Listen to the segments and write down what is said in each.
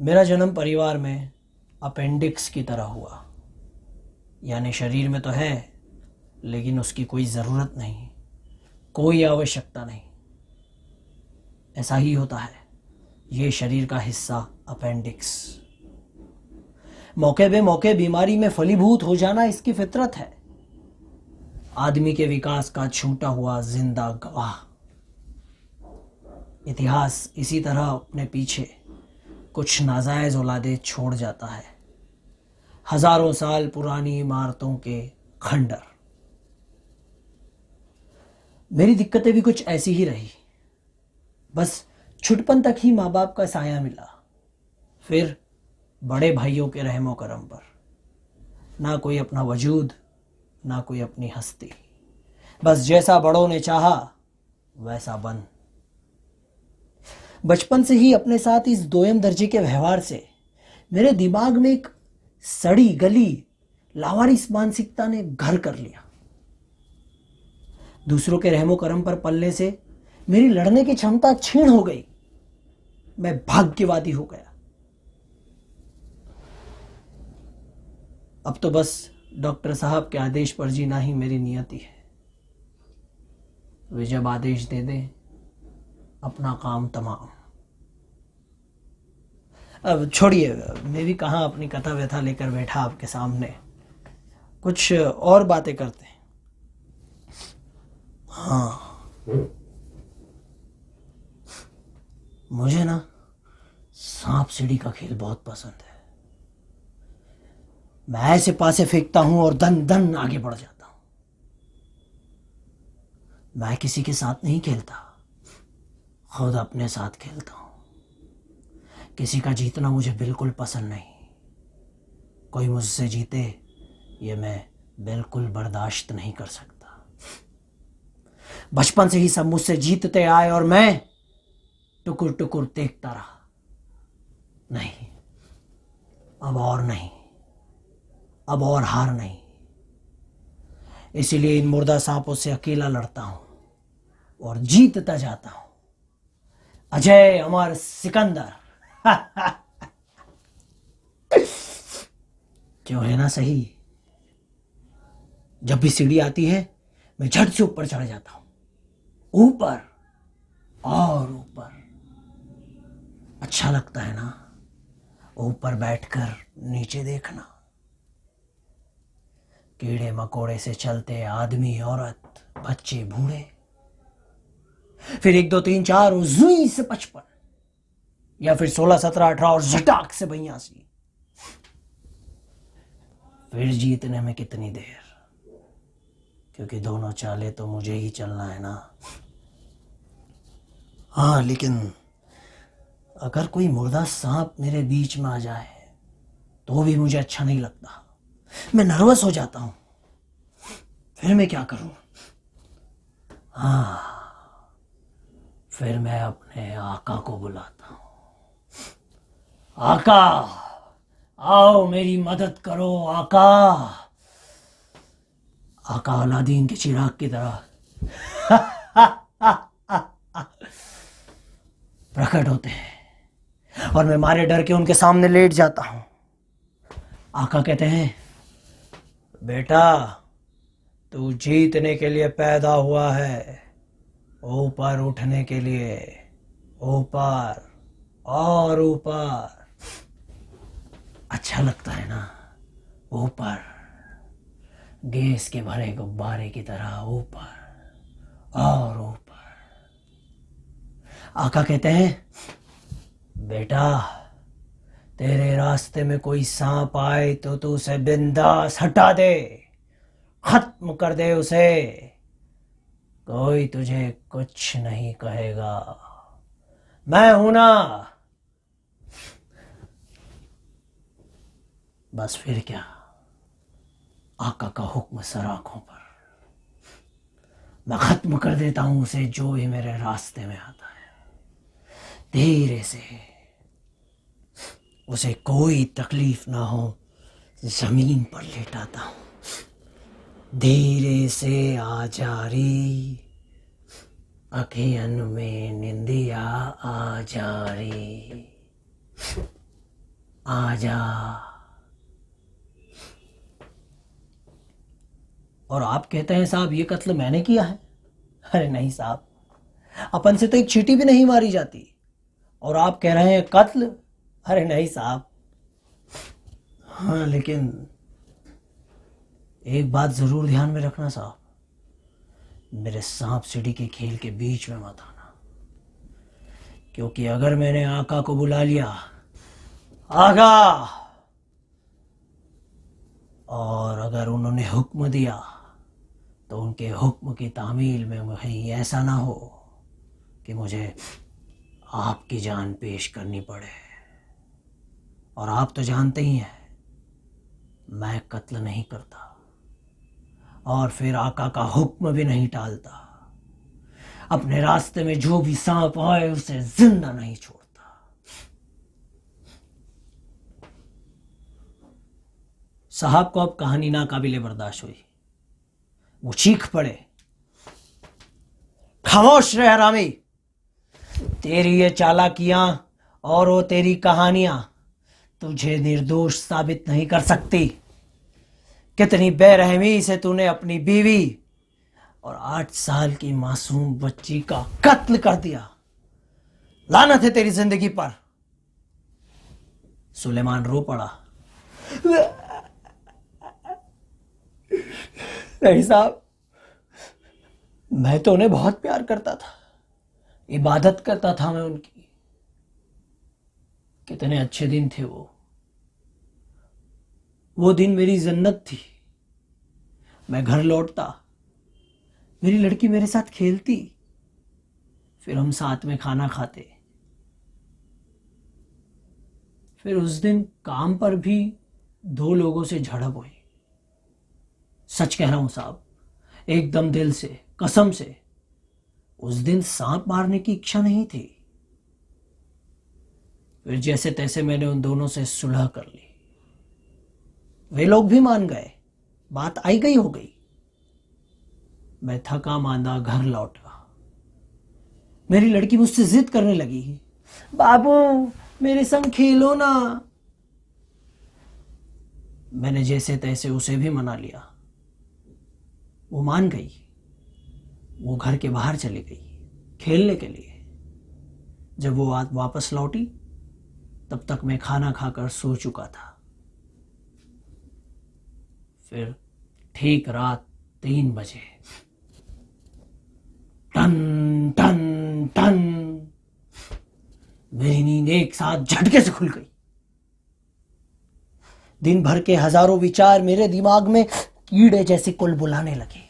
मेरा जन्म परिवार में अपेंडिक्स की तरह हुआ। यानी शरीर में तो है, लेकिन उसकी कोई ज़रूरत नहीं, कोई आवश्यकता नहीं। ऐसा ही होता है ये शरीर का हिस्सा अपेंडिक्स। मौके बे मौके बीमारी में फलीभूत हो जाना इसकी फितरत है। आदमी के विकास का छूटा हुआ जिंदा गवाह। इतिहास इसी तरह अपने पीछे कुछ नाजायज औलादे छोड़ जाता है। हजारों साल पुरानी इमारतों के खंडर। मेरी दिक्कतें भी कुछ ऐसी ही रही। बस छुटपन तक ही माँ बाप का साया मिला, फिर बड़े भाइयों के रहमो करम पर। ना कोई अपना वजूद, ना कोई अपनी हस्ती। बस जैसा बड़ों ने चाहा वैसा बन। बचपन से ही अपने साथ इस दोयम दर्जे के व्यवहार से मेरे दिमाग में एक सड़ी गली लावारिस मानसिकता ने घर कर लिया। दूसरों के रहमो करम पर पलने से मेरी लड़ने की क्षमता क्षीण हो गई। मैं भाग्यवादी हो गया। अब तो बस डॉक्टर साहब के आदेश पर जीना ही मेरी नियति है। वे जब आदेश दे दें, अपना काम तमाम। अब छोड़िए, मैं भी कहाँ अपनी कथा व्यथा लेकर बैठा आपके सामने। कुछ और बातें करते हैं। हाँ, मुझे ना सांप सीढ़ी का खेल बहुत पसंद है। मैं ऐसे पासे फेंकता हूं और दन दन आगे बढ़ जाता हूं। मैं किसी के साथ नहीं खेलता, खुद अपने साथ खेलता हूं। किसी का जीतना मुझे बिल्कुल पसंद नहीं। कोई मुझसे जीते ये मैं बिल्कुल बर्दाश्त नहीं कर सकता। बचपन से ही सब मुझसे जीतते आए और मैं टुकुर टुकुर देखता रहा। नहीं, अब और नहीं, अब और हार नहीं। इसीलिए इन मुर्दा सांपों से अकेला लड़ता हूं और जीतता जाता हूं। अजय अमर सिकंदर। क्यों है ना सही? जब भी सीढ़ी आती है मैं झट से ऊपर चढ़ जाता हूं, ऊपर और ऊपर। अच्छा लगता है ना ऊपर बैठकर नीचे देखना। कीड़े मकोड़े से चलते आदमी औरत बच्चे बूढ़े, फिर 1 2 3 4 और जुई से 55, या फिर 16 17 18 और झटाक से 82। फिर जीतने में कितनी देर, क्योंकि दोनों चाले तो मुझे ही चलना है ना। हाँ, लेकिन अगर कोई मुर्दा सांप मेरे बीच में आ जाए तो भी मुझे अच्छा नहीं लगता। मैं नर्वस हो जाता हूं। फिर मैं क्या करूं? हाँ, फिर मैं अपने आका को बुलाता हूं। आका, आओ मेरी मदद करो आका। आका अलादीन के चिराग की तरह प्रकट होते हैं और मैं मारे डर के उनके सामने लेट जाता हूं। आका कहते हैं, बेटा तू जीतने के लिए पैदा हुआ है, ऊपर उठने के लिए। ऊपर और ऊपर। अच्छा लगता है ना ऊपर, गैस के भरे गुब्बारे की तरह ऊपर और ऊपर। आका कहते हैं, बेटा तेरे रास्ते में कोई सांप आए तो तू उसे बिंदास हटा दे, खत्म कर दे उसे। कोई तुझे कुछ नहीं कहेगा, मैं हूं ना। बस फिर क्या, आका का हुक्म सर आंखों पर। मैं खत्म कर देता हूं उसे जो भी मेरे रास्ते में आता है। धीरे से, उसे कोई तकलीफ ना हो, जमीन पर लेटाता हूं। धीरे से आ जा री, अखियन में निंदिया आ जा री। आजा। और आप कहते हैं साहब ये कत्ल मैंने किया है। अरे नहीं साहब, अपन से तो एक चींटी भी नहीं मारी जाती और आप कह रहे हैं कत्ल। अरे नहीं साहब। हाँ लेकिन एक बात जरूर ध्यान में रखना साहब, मेरे सांप सीढ़ी के खेल के बीच में मत आना, क्योंकि अगर मैंने आका को बुला लिया, आका, और अगर उन्होंने हुक्म दिया तो उनके हुक्म की तामील में कहीं ऐसा ना हो कि मुझे आपकी जान पेश करनी पड़े। और आप तो जानते ही हैं मैं कत्ल नहीं करता और फिर आका का हुक्म भी नहीं टालता। अपने रास्ते में जो भी सांप आए उसे जिंदा नहीं छोड़ता। साहब को अब कहानी नाकाबिले बर्दाश्त हुई। वो चीख पड़े, खामोश रह हरामी, तेरी ये चालाकियां और वो तेरी कहानियां तुझे निर्दोष साबित नहीं कर सकती। कितनी बेरहमी से तूने अपनी बीवी और 8 साल की मासूम बच्ची का कत्ल कर दिया। लानत है तेरी जिंदगी पर। सुलेमान रो पड़ा। नहीं साहब, मैं तो उन्हें बहुत प्यार करता था, इबादत करता था मैं उनकी। कितने अच्छे दिन थे वो दिन मेरी जन्नत थी। मैं घर लौटता, मेरी लड़की मेरे साथ खेलती, फिर हम साथ में खाना खाते। फिर उस दिन काम पर भी 2 लोगों से झड़प हुई। सच कह रहा हूं साहब, एकदम दिल से, कसम से। उस दिन सांप मारने की इच्छा नहीं थी। फिर जैसे तैसे मैंने उन दोनों से सुलह कर ली। वे लोग भी मान गए, बात आई गई हो गई। मैं थका मांदा घर लौटा। मेरी लड़की मुझसे जिद करने लगी, बाबू मेरे संग खेलो ना। मैंने जैसे तैसे उसे भी मना लिया। वो मान गई। वो घर के बाहर चली गई खेलने के लिए। जब वो वापस लौटी तब तक मैं खाना खाकर सो चुका था। फिर ठीक रात 3 बजे टन टन टन मेरी नींद एक साथ झटके से खुल गई। दिन भर के हजारों विचार मेरे दिमाग में कीड़े जैसे कुलबुलाने लगे।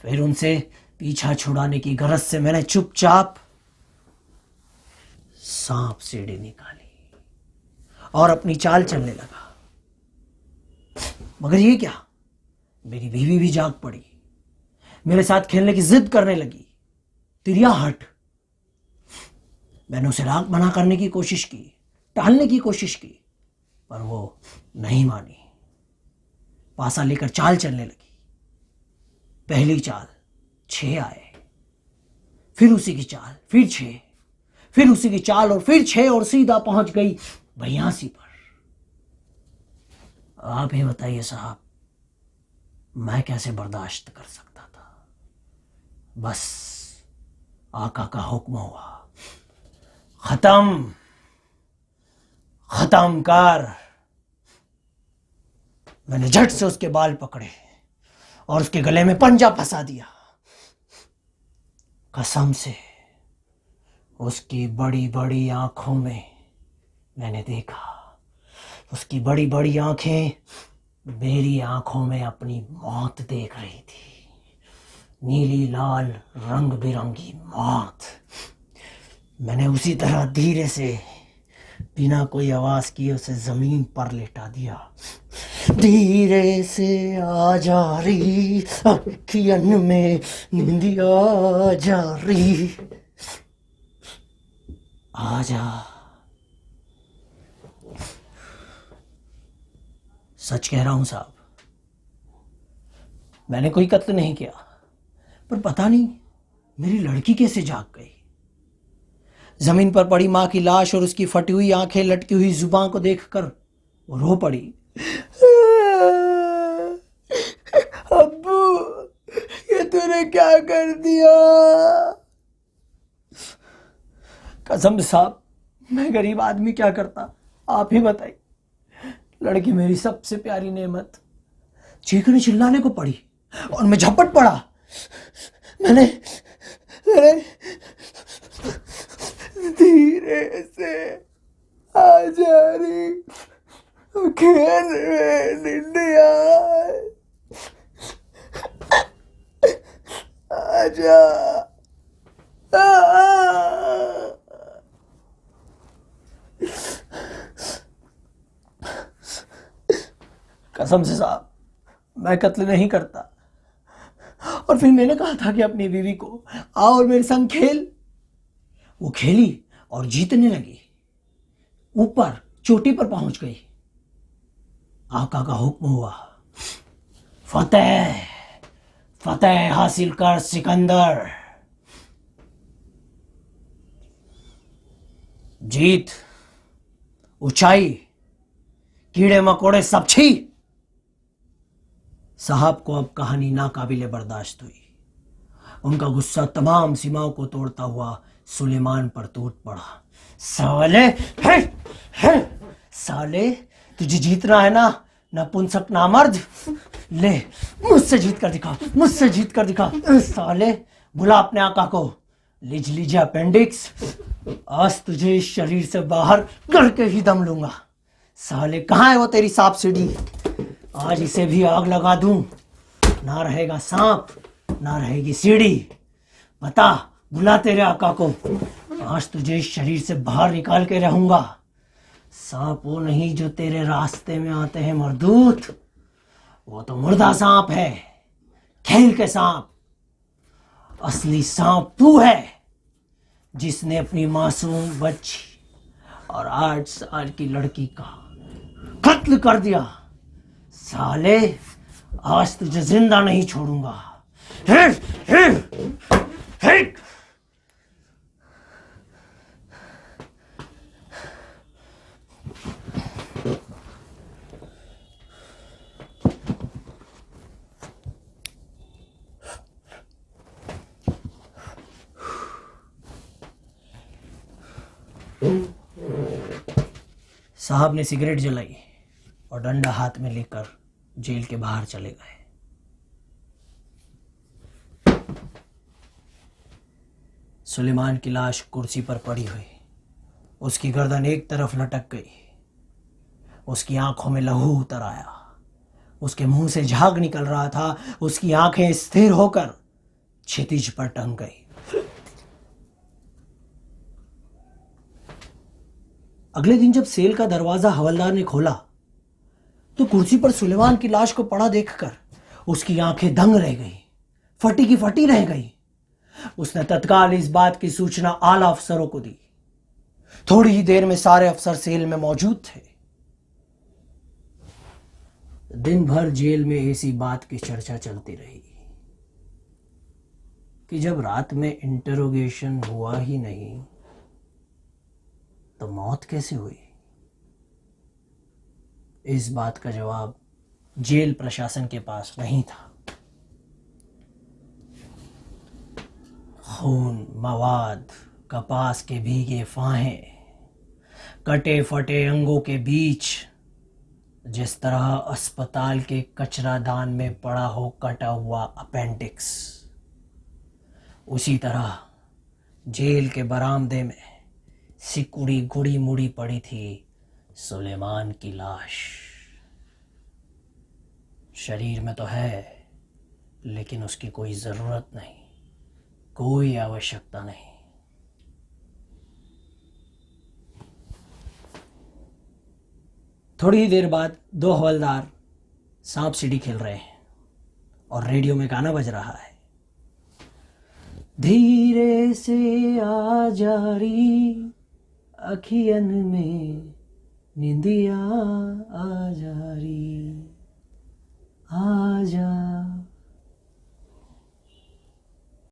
फिर उनसे पीछा छुड़ाने की गरज से मैंने चुपचाप सांप सीढ़ी निकाली और अपनी चाल चलने लगा। मगर ये क्या, मेरी बीवी भी जाग पड़ी, मेरे साथ खेलने की जिद करने लगी। तिरिया हट। मैंने उसे राग मना करने की कोशिश की, टालने की कोशिश की, पर वो नहीं मानी। पासा लेकर चाल चलने लगी। पहली चाल 6 आए, फिर उसी की चाल, फिर 6, फिर उसी की चाल और फिर 6, और सीधा पहुंच गई 82 पर। आप ही बताइए साहब, मैं कैसे बर्दाश्त कर सकता था। बस आका का हुक्म हुआ, खत्म, खत्म कर। मैंने झट से उसके बाल पकड़े और उसके गले में पंजा फंसा दिया। कसम से उसकी बड़ी बड़ी आंखों में मैंने देखा, उसकी बड़ी बड़ी आंखें मेरी आंखों में अपनी मौत देख रही थी। नीली लाल रंग बिरंगी मौत। मैंने उसी तरह धीरे से बिना कोई आवाज किए उसे जमीन पर लेटा दिया। धीरे से आ जा रही अखियन में नींदिया जा रही, आ जा। सच कह रहा हूं साहब, मैंने कोई कत्ल नहीं किया, पर पता नहीं मेरी लड़की कैसे जाग गई। जमीन पर पड़ी माँ की लाश और उसकी फटी हुई आंखें, लटकी हुई जुबान को देखकर वो रो पड़ी। अब्बू, ये तूने क्या कर दिया? कसम साहब, मैं गरीब आदमी क्या करता, आप ही बताइए। लड़की मेरी सबसे प्यारी नेमत। चीखने चिल्लाने को पड़ी और मैं झपट पड़ा। मैंने मैंने धीरे से आजा रे खेल में इंडिया, आजा। कसम से साहब, मैं कत्ल नहीं करता। और फिर मैंने कहा था कि अपनी बीवी को आओ और मेरे संग खेल। वो खेली और जीतने लगी, ऊपर चोटी पर पहुंच गई। आका का हुक्म हुआ, फतेह फतेह हासिल कर सिकंदर। जीत, ऊंचाई, कीड़े मकोड़े सब छी। साहब को अब कहानी नाकाबिले बर्दाश्त हुई। उनका गुस्सा तमाम सीमाओं को तोड़ता हुआ सुलेमान पर टूट पड़ा। साले है साले, तुझे जीतना है ना नपुंसक नामर्द? ले, मुझसे जीत कर दिखा, मुझसे जीत कर दिखा। साले, बुला अपने आका को। लीजिए अपेंडिक्स, आज तुझे इस शरीर से बाहर करके ही दम लूंगा। साले, कहाँ है वो तेरी सांप सीढ़ी? आज इसे भी आग लगा दूं। ना रहेगा सांप, ना रहेगी सीढ़ी। बता, बुला तेरे आका को। आज तुझे इस शरीर से बाहर निकाल के रहूंगा। सांप वो नहीं जो तेरे रास्ते में आते हैं मरदूत, वो तो मुर्दा सांप है, खेल के सांप। असली सांप तू है, जिसने अपनी मासूम बच्ची और 8 साल की लड़की का कत्ल कर दिया। साले, आज तुझे जिंदा नहीं छोड़ूंगा। Hit, hit, hit. साहब ने सिगरेट जलाई और डंडा हाथ में लेकर जेल के बाहर चले गए। सुलेमान की लाश कुर्सी पर पड़ी हुई, उसकी गर्दन एक तरफ लटक गई, उसकी आंखों में लहू उतर आया, उसके मुंह से झाग निकल रहा था, उसकी आंखें स्थिर होकर क्षितिज पर टंग गई। अगले दिन जब सेल का दरवाजा हवलदार ने खोला तो कुर्सी पर सुलेमान की लाश को पड़ा देखकर उसकी आंखें दंग रह गई, फटी की फटी रह गई। उसने तत्काल इस बात की सूचना आला अफसरों को दी। थोड़ी ही देर में सारे अफसर सेल में मौजूद थे। दिन भर जेल में इसी बात की चर्चा चलती रही कि जब रात में इंटरोगेशन हुआ ही नहीं तो मौत कैसे हुई। इस बात का जवाब जेल प्रशासन के पास नहीं था। खून, मवाद, कपास के भीगे फाहे, कटे फटे अंगों के बीच जिस तरह अस्पताल के कचरादान में पड़ा हो कटा हुआ अपेंडिक्स, उसी तरह जेल के बरामदे में सिकुड़ी गुड़ी मुड़ी पड़ी थी सुलेमान की लाश। शरीर में तो है, लेकिन उसकी कोई जरूरत नहीं, कोई आवश्यकता नहीं। थोड़ी ही देर बाद 2 हवलदार सांप सीढ़ी खेल रहे हैं और रेडियो में गाना बज रहा है। धीरे से आ जारी अखियन में निंदिया आ जारी, आजा